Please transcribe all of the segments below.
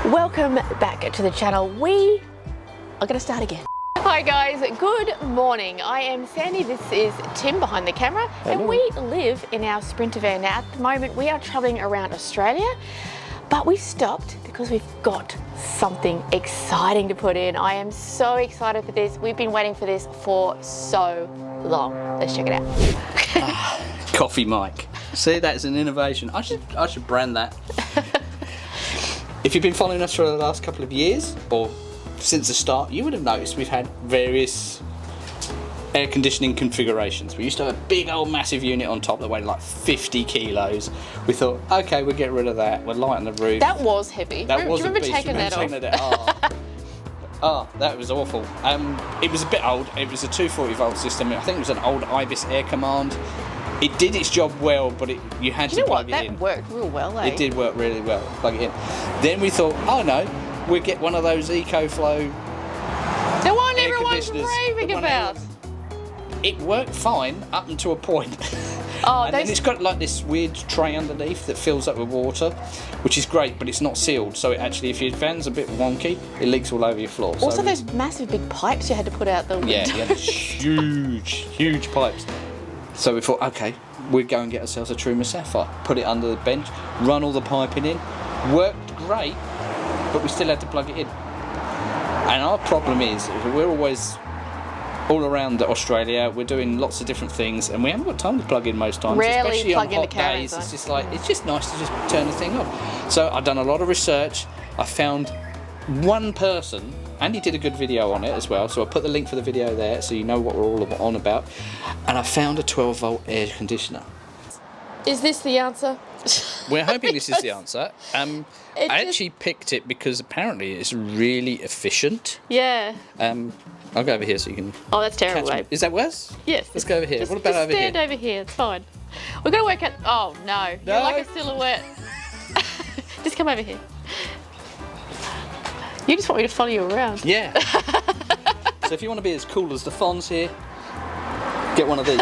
Welcome back to the channel. We are going to start again. Hi guys, good morning. I am Sandy, this is Tim behind the camera. Hello. And we live in our Sprinter van. Now at the moment we are travelling around Australia, but we stopped because we've got something exciting to put in. I am so excited for this. We've been waiting for this for so long. Let's check it out. Coffee mic. See, that's an innovation. I should brand that. If you've been following us for the last couple of years, or since the start, you would have noticed we've had various air conditioning configurations. We used to have a big old massive unit on top that weighed like 50 kilos. We thought, okay, we'll get rid of that. We'll lighten the roof. That was heavy. That was do you remember taking that off? Oh, that was awful. It was a bit old. It was a 240 volt system. I think it was an old Ibis Air Command. It did its job well, but you had to plug it in. That worked real well, eh? It did work really well. Plug it in. Then we thought, oh no, we'll get one of those EcoFlow. The one everyone's raving about. It worked fine up until a point. Oh, and then it's got like this weird tray underneath that fills up with water, which is great, but it's not sealed. So it actually, if your van's a bit wonky, it leaks all over your floor. Also, those massive big pipes you had to put out the window. Yeah, you had huge pipes. So we thought, okay, we'd go and get ourselves a Truma Sapphire, put it under the bench, run all the piping in. Worked great, but we still had to plug it in. And our problem is, we're always all around Australia, we're doing lots of different things, and we haven't got time to plug in most times. Rarely especially plug on in hot the caravan. days. It's just like, it's just nice to just turn the thing on. So I've done a lot of research. I found one person, and he did a good video on it as well, so I'll put the link for the video there so you know what we're all on about. And I found a 12 volt air conditioner. Is this the answer? We're hoping this is the answer. I actually picked it because apparently it's really efficient. Yeah. I'll go over here so you can. Oh, that's terrible, babe. Is that worse? Yes. Let's go over here. Just, what about over here? Stand over here. It's fine. We're gonna work out. Oh no, No. You're like a silhouette. Just come over here. You just want me to follow you around. Yeah. So if you want to be as cool as the Fonz here, get one of these.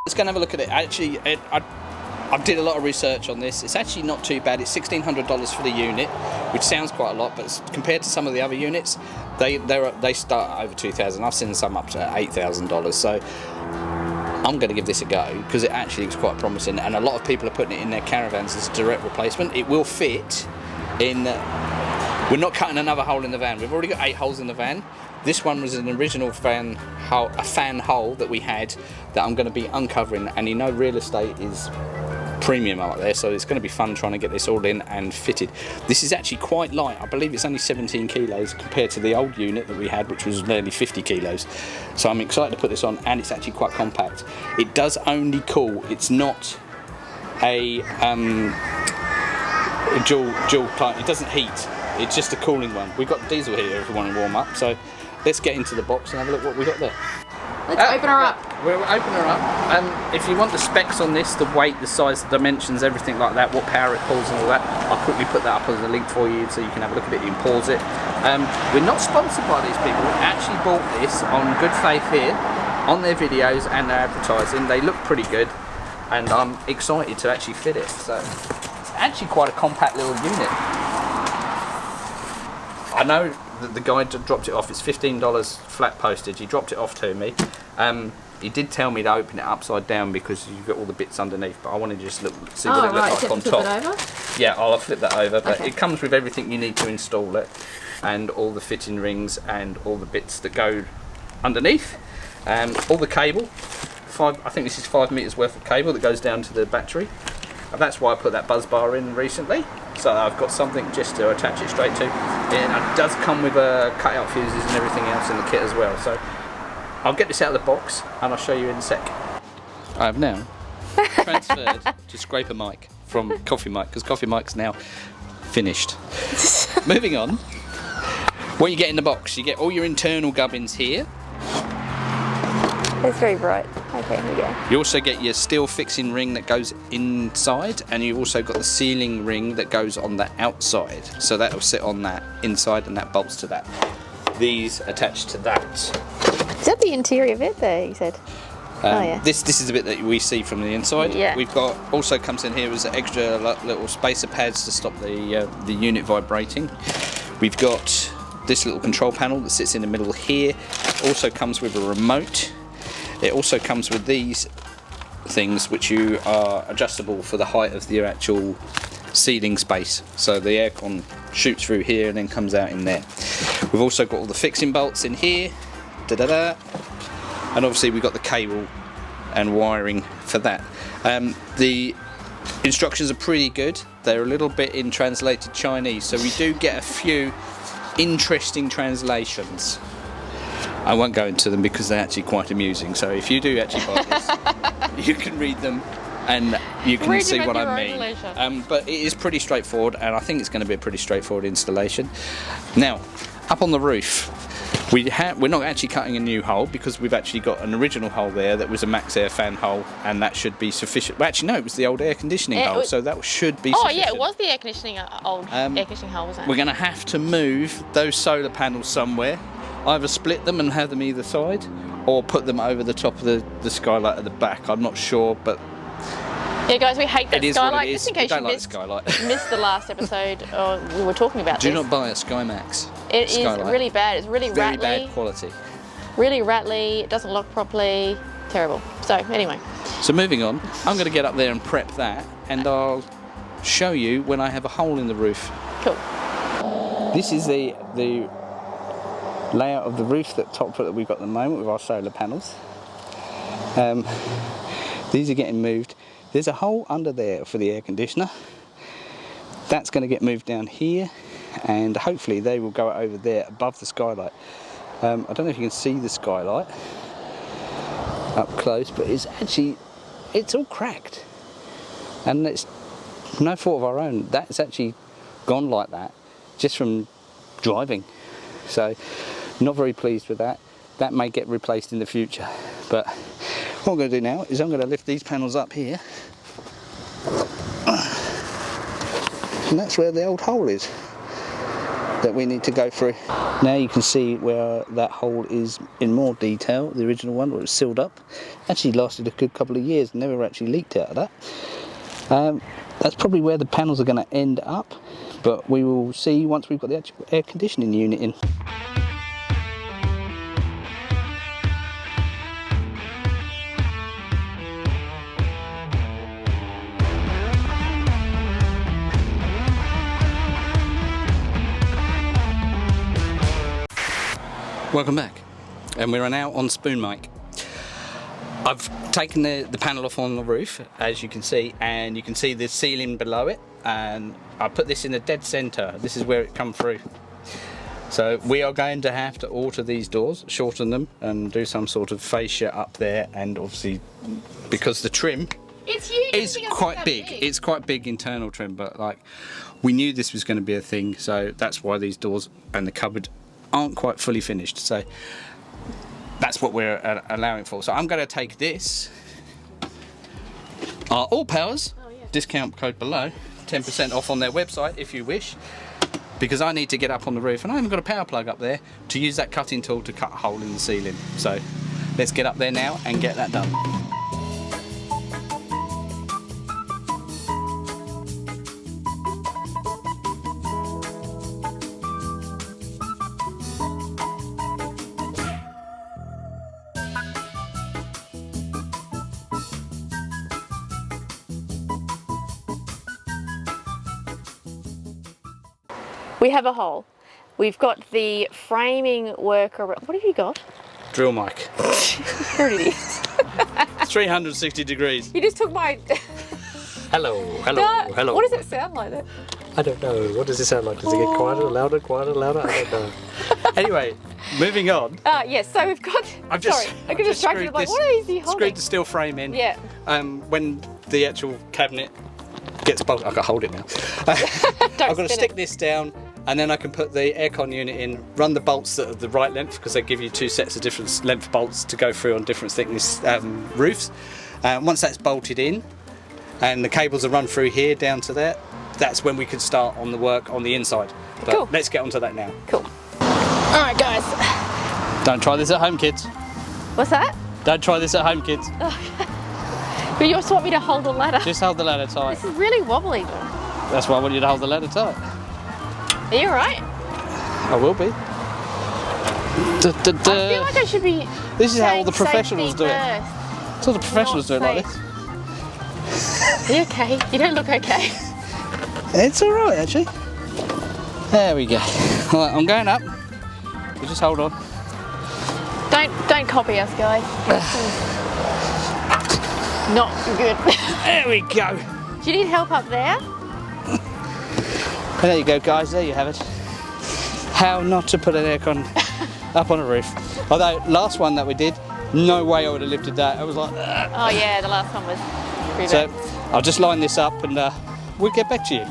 Let's go and have a look at it. Actually, I did a lot of research on this. It's actually not too bad. It's $1,600 for the unit, which sounds quite a lot, but compared to some of the other units, they start at over $2,000. I've seen some up to $8,000. So I'm going to give this a go because it actually looks quite promising, and a lot of people are putting it in their caravans as a direct replacement. It will fit in. We're not cutting another hole in the van. We've already got 8 holes in the van. This one was an original fan hole that we had that I'm going to be uncovering, and you know real estate is premium out there, so it's going to be fun trying to get this all in and fitted. This is actually quite light. I believe it's only 17 kilos compared to the old unit that we had, which was nearly 50 kilos. So I'm excited to put this on, and it's actually quite compact. It does only cool. It's not a dual plant. It doesn't heat. It's just a cooling one. We've got diesel here if we want to warm up. So let's get into the box and have a look what we got there. Let's open her up. We'll open her up. If you want the specs on this, the weight, the size, the dimensions, everything like that, what power it pulls and all that, I'll quickly put that up as a link for you so you can have a look at it, you can pause it. We're not sponsored by these people. We actually bought this on good faith here, on their videos and their advertising. They look pretty good, and I'm excited to actually fit it. So it's actually quite a compact little unit. I know that the guy dropped it off. It's $15 flat postage. He dropped it off to me. He did tell me to open it upside down because you've got all the bits underneath, but I wanted to just see what it looked like on top. Flip it over? Yeah, I'll flip that over, but Okay. it comes with everything you need to install it, and all the fitting rings and all the bits that go underneath. All the cable. I think this is 5 meters worth of cable that goes down to the battery. And that's why I put that buzz bar in recently, so I've got something just to attach it straight to. And it does come with cut-out fuses and everything else in the kit as well. So I'll get this out of the box and I'll show you in a sec. I have now transferred to Scraper Mic from Coffee Mic, because Coffee Mic's now finished. Moving on. What you get in the box, you get all your internal gubbins here. It's very bright. Okay, here we go. You also get your steel fixing ring that goes inside, and you've also got the sealing ring that goes on the outside. So that will sit on that inside, and that bolts to that. These attach to that. Is that the interior of it there, you said? Yeah. This is the bit that we see from the inside. Yeah. We've got, also comes in here as extra little spacer pads to stop the unit vibrating. We've got this little control panel that sits in the middle here. Also comes with a remote. It also comes with these things which you are adjustable for the height of the actual ceiling space. So the aircon shoots through here and then comes out in there. We've also got all the fixing bolts in here. Da-da-da. And obviously we've got the cable and wiring for that. The instructions are pretty good. They're a little bit in translated Chinese, so we do get a few interesting translations. I won't go into them because they're actually quite amusing, so if you do actually buy this, you can read them and you can see what I mean. But it is pretty straightforward, and I think it's going to be a pretty straightforward installation. Now, up on the roof, we're not actually cutting a new hole because we've actually got an original hole there that was a max air fan hole, and that should be sufficient. Well, actually no, it was the old air conditioning hole, so that should be sufficient. Yeah, it was the air conditioning, old air conditioning hole, wasn't it? We're going to have to move those solar panels somewhere. Either split them and have them either side, or put them over the top of the skylight at the back. I'm not sure, but yeah, guys, we hate that skylight. Just in case you missed the last episode, we were talking about Do this. not buy a SkyMax. It skylight. Is really bad. It's really very rattly. Bad quality. Really rattly. It doesn't lock properly. Terrible. So anyway. So moving on, I'm going to get up there and prep that, and I'll show you when I have a hole in the roof. Cool. This is the layout of the roof, that top that we've got at the moment with our solar panels. These are getting moved. There's a hole under there for the air conditioner. That's going to get moved down here, and hopefully they will go over there above the skylight. I don't know if you can see the skylight up close, but it's all cracked, and it's no fault of our own. That's actually gone like that just from driving. So not very pleased with that. That may get replaced in the future, but what I'm going to do now is I'm going to lift these panels up here, and that's where the old hole is that we need to go through. Now you can see where that hole is in more detail. The original one where it was sealed up actually lasted a good couple of years, never actually leaked out of that. That's probably where the panels are going to end up, but we will see once we've got the actual air conditioning unit in. Welcome back, and we're now on spoon mic. I've taken the panel off on the roof, as you can see, and you can see the ceiling below it, and I put this in the dead centre. This is where it come through. So we are going to have to alter these doors, shorten them, and do some sort of fascia up there, and obviously because the trim is quite big. It's quite big internal trim, but like we knew this was going to be a thing, so that's why these doors and the cupboard aren't quite fully finished. So that's what we're allowing for. So I'm going to take this, All Powers, discount code below, 10% off on their website if you wish, because I need to get up on the roof and I haven't got a power plug up there to use that cutting tool to cut a hole in the ceiling. So let's get up there now and get that done. We have a hole. We've got the framing work around. What have you got? Drill mic. Here it is. 360 degrees. You just took my... Hello. What does it sound like then? I don't know. What does it sound like? Does it get quieter, louder? I don't know. Anyway, moving on. Yes, so we've got... I got distracted. Like, what is he holding? Screwed the steel frame in. Yeah. When the actual cabinet gets bolted, I can hold it now. I've got to stick this down, and then I can put the aircon unit in, run the bolts that are the right length, because they give you two sets of different length bolts to go through on different thickness roofs. Once that's bolted in, and the cables are run through here down to there, that's when we can start on the work on the inside. But cool. Let's get onto that now. Cool. All right, guys. Don't try this at home, kids. What's that? Don't try this at home, kids. But you just want me to hold the ladder? Just hold the ladder tight. This is really wobbly. That's why I want you to hold the ladder tight. Are you alright? I will be. I feel like I should be. This is how all the professionals do it. First. So the professionals do it like this. Are you okay? You don't look okay. It's alright, actually. There we go. Right, I'm going up. You just hold on. Don't copy us, guys. Not good. There we go. Do you need help up there? There you go, guys. There you have it. How not to put an aircon up on a roof. Although, last one that we did, no way I would have lifted that. I was like, ugh. Oh yeah, the last one was pretty So, bad. I'll just line this up and we'll get back to you.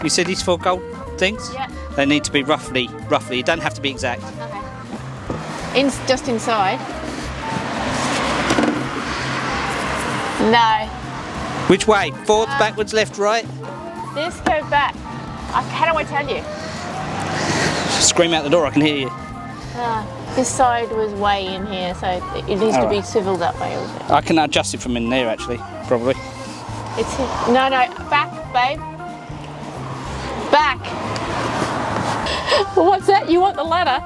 You said these 4 gold things? Yeah. They need to be roughly. It don't have to be exact. Okay. Just inside. No. Which way? Forwards, backwards, left, right? This go back. How do I tell you? Scream out the door, I can hear you. This side was way in here, so it needs to be swiveled that way a little bit. I can adjust it from in there, actually, probably. It's no, back, babe. Back. What's that? You want the ladder?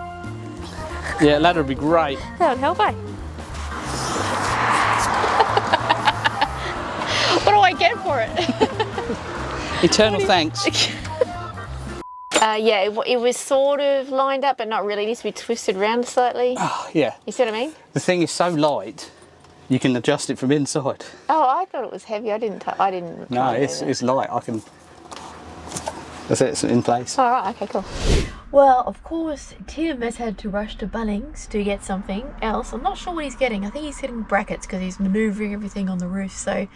Yeah, ladder would be great. That would help, eh? What do I get for it? Eternal thanks. Yeah, it was sort of lined up, but not really. It needs to be twisted round slightly. Oh, yeah. You see what I mean? The thing is so light, you can adjust it from inside. Oh, I thought it was heavy. I didn't. No, it's light. I can. That's it. It's in place. All right. Okay. Cool. Well, of course, Tim has had to rush to Bunnings to get something else. I'm not sure what he's getting. I think he's getting brackets because he's manoeuvring everything on the roof. So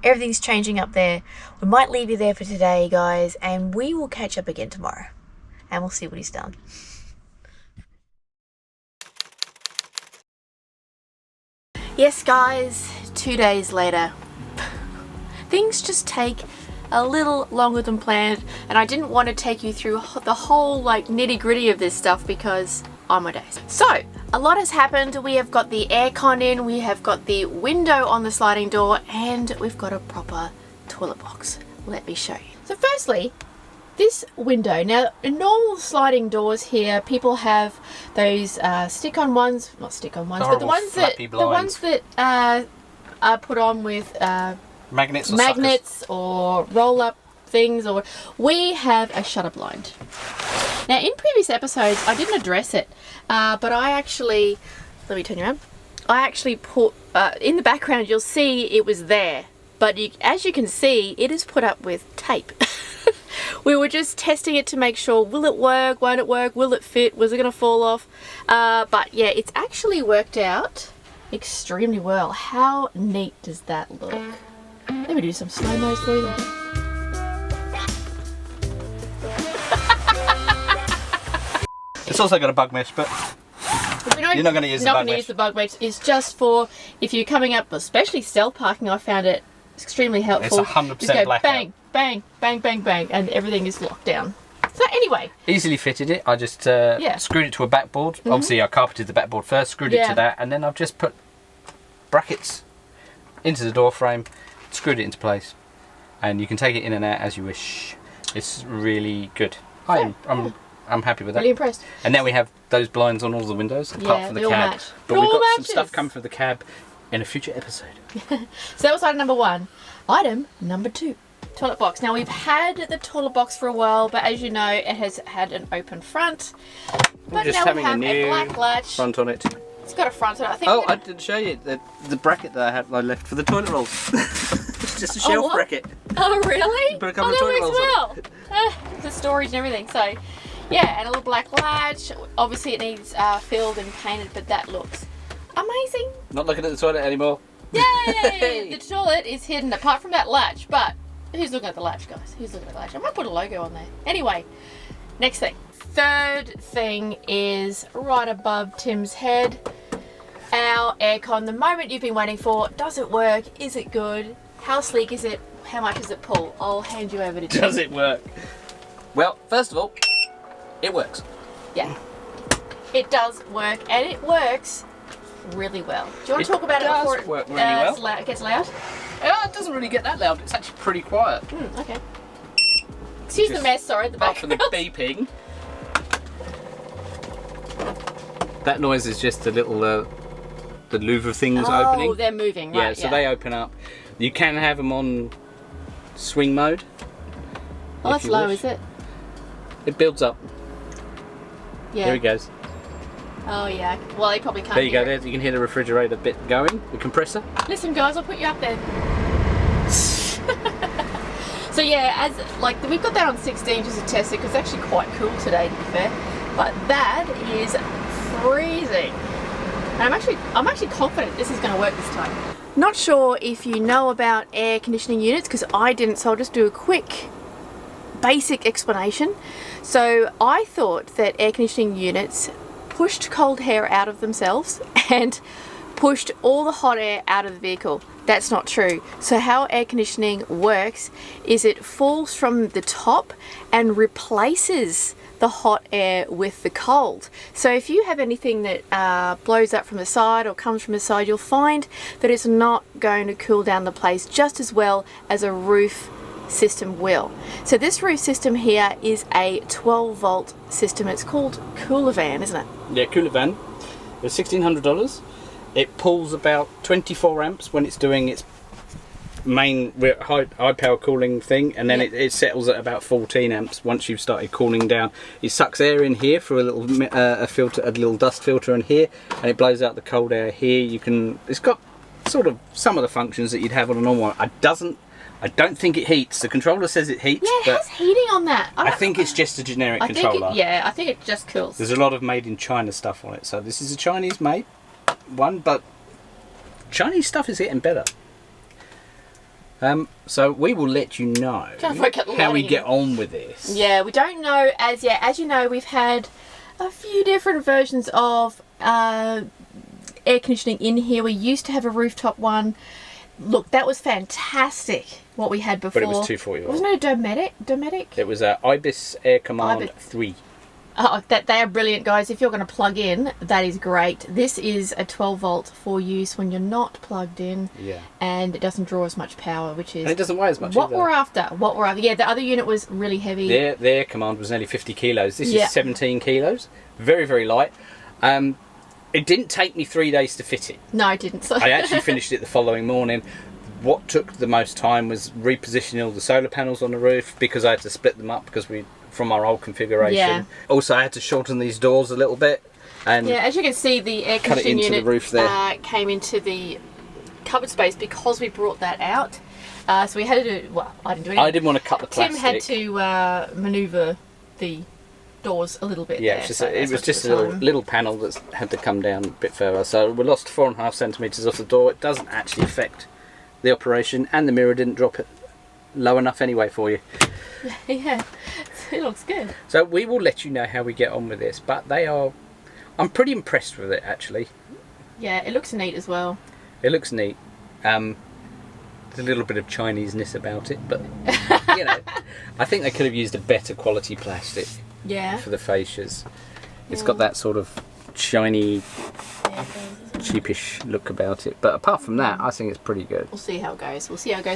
everything's changing up there. We might leave you there for today, guys, and we will catch up again tomorrow. And we'll see what he's done. Yes, guys, 2 days later. Things just take a little longer than planned, and I didn't want to take you through the whole like nitty-gritty of this stuff because on my days. So a lot has happened. We have got the aircon in, we have got the window on the sliding door, and we've got a proper toilet box. Let me show you. So firstly, this window. Now, in normal sliding doors here, people have those stick-on ones, not stick-on ones, but the ones that are put on with magnets or roll-up things. Or we have a shutter blind. Now, in previous episodes, I didn't address it, but I actually, let me turn you around. I actually put in the background. You'll see it was there, but as you can see, it is put up with tape. We were just testing it to make sure, will it work, won't it work, will it fit, was it going to fall off? But yeah, it's actually worked out extremely well. How neat does that look? Let me do some slow-mos for you. It's also got a bug mesh, but you're not going to use the bug mesh. Not going to use the bug mesh. It's just for if you're coming up, especially stealth parking. I found it extremely helpful. It's 100% just go blackout. Bang, bang, bang, bang, bang, and everything is locked down. So anyway, easily fitted it. I just screwed it to a backboard. Obviously, I carpeted the backboard first, screwed it to that, and then I've just put brackets into the door frame, screwed it into place, and you can take it in and out as you wish. It's really good. I'm happy with that. Really impressed. And now we have those blinds on all the windows, apart from the cab. Match. But we've got some stuff coming for the cab in a future episode. So that was item number 1. Item number 2. Toilet box. Now we've had the toilet box for a while, but as you know, it has had an open front. But just now having we have a new black latch. front on it. It's got a front on it. I think. Oh, I didn't show you the bracket that I left for the toilet rolls. It's just a shelf bracket. Oh really? Put a couple of toilet rolls on it. The storage and everything. So yeah, and a little black latch. Obviously it needs filled and painted, but that looks amazing. Not looking at the toilet anymore. Yay! The toilet is hidden apart from that latch, but who's looking at the latch, guys? Who's looking at the latch? I might put a logo on there. Anyway, next thing. Third thing is right above Tim's head. Our aircon, the moment you've been waiting for. Does it work? Is it good? How sleek is it? How much does it pull? I'll hand you over to Tim. Does it work? Well, first of all, it works. Yeah. It does work, and it works really well. Do you want to talk about it does before it work really well. it gets loud? It doesn't really get that loud. It's actually pretty quiet. Okay. Excuse the mess, sorry, at the back. Apart from the beeping. That noise is just the little, the louver things opening. Oh, they're moving, right? Yeah, so they open up. You can have them on swing mode. Oh, that's low, is it? It builds up. Yeah. There he goes. Oh, yeah. Well, they probably can't There you go. hear There, it. you can hear the refrigerator bit going, the compressor. Listen, guys, I'll put you up there. So yeah, as like we've got that on 16 just to test it because it's actually quite cool today, to be fair. But that is freezing. And I'm actually confident this is going to work this time. Not sure if you know about air conditioning units because I didn't, so I'll just do a quick basic explanation. So I thought that air conditioning units pushed cold air out of themselves and pushed all the hot air out of the vehicle. That's not true. So how air conditioning works is it falls from the top and replaces the hot air with the cold. So if you have anything that blows up from the side or comes from the side, you'll find that it's not going to cool down the place just as well as a roof system will. So this roof system here is a 12 volt system. It's called Coolavan, isn't it? Yeah, Coolavan. It's $1,600. It pulls about 24 amps when it's doing its main high power cooling thing, and then it settles at about 14 amps once you've started cooling down. It sucks air in here through a little filter, a little dust filter in here, and it blows out the cold air here. It's got sort of some of the functions that you'd have on a normal one. I don't think it heats. The controller says it heats. Yeah, it has heating on that. I think it's just a generic controller. I think it just cools. There's a lot of made in China stuff on it, so this is a Chinese made one, but Chinese stuff is getting better. So we will let you know how we get on with this. Yeah, we don't know as yet. As you know, we've had a few different versions of air conditioning in here. We used to have a rooftop one. Look, that was fantastic, what we had before. But it was 240 volt. Wasn't it a Dometic? It was a Ibis Air Command 3. Oh, they are brilliant, guys. If you're going to plug in, that is great. This is a 12 volt for use when you're not plugged in. Yeah. And it doesn't draw as much power, which is... And it doesn't weigh as much What either. we're after. Yeah, the other unit was really heavy. The Air Command was nearly 50 kilos. This is 17 kilos. Very, very light. It didn't take me 3 days to fit it. No, it didn't. So. I actually finished it the following morning. What took the most time was repositioning all the solar panels on the roof because I had to split them up from our old configuration. Yeah. Also, I had to shorten these doors a little bit. And yeah, as you can see, the air conditioning unit the roof there. Came into the covered space because we brought that out. So we had to do, well, I didn't do anything. I didn't want to cut the plastic. Tim had to manoeuvre the doors a little bit. Yeah, it was just a little panel that had to come down a bit further. So we lost 4.5 centimetres off the door. It doesn't actually affect the operation, and the mirror didn't drop it low enough anyway for you. Yeah, it looks good. So we will let you know how we get on with this, but I'm pretty impressed with it actually. Yeah, it looks neat as well. It looks neat. There's a little bit of Chineseness about it, but you know, I think they could have used a better quality plastic. Yeah. For the fascias. It's got that sort of shiny, cheapish look about it. But apart from that, I think it's pretty good. We'll see how it goes.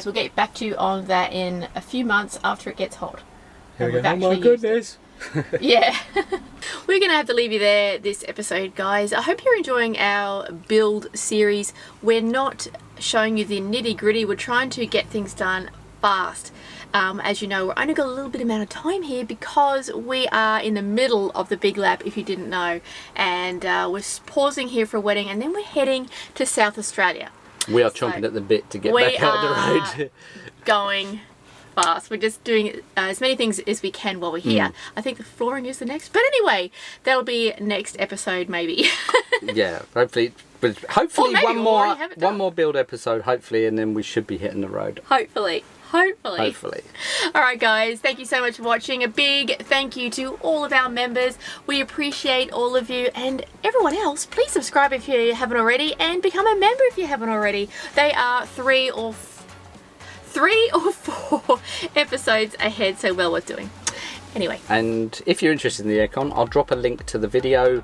We'll get back to you on that in a few months after it gets hot. Here we go. Oh my goodness. Yeah. We're going to have to leave you there this episode, guys. I hope you're enjoying our build series. We're not showing you the nitty gritty. We're trying to get things done fast. As you know, we're only got a little bit amount of time here because we are in the middle of the big lap, if you didn't know, and we're pausing here for a wedding, and then we're heading to South Australia. We are chomping at the bit to get back out the road. Going fast. We're just doing as many things as we can while we're here. I think the flooring is the next, but anyway, that'll be next episode maybe. Yeah, hopefully one more build episode, hopefully, and then we should be hitting the road. Hopefully. Alright guys, thank you so much for watching. A big thank you to all of our members. We appreciate all of you, and everyone else, please subscribe if you haven't already and become a member if you haven't already. They are 3 or 4 episodes ahead, so well worth doing. Anyway. And if you're interested in the aircon, I'll drop a link to the video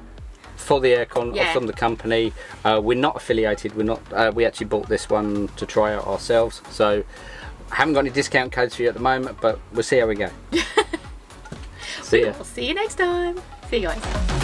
for the aircon Yeah. from the company. We're not affiliated. We're not. We actually bought this one to try out ourselves. So I haven't got any discount codes for you at the moment, but we'll see how we go. See ya. We'll see you next time. See you guys.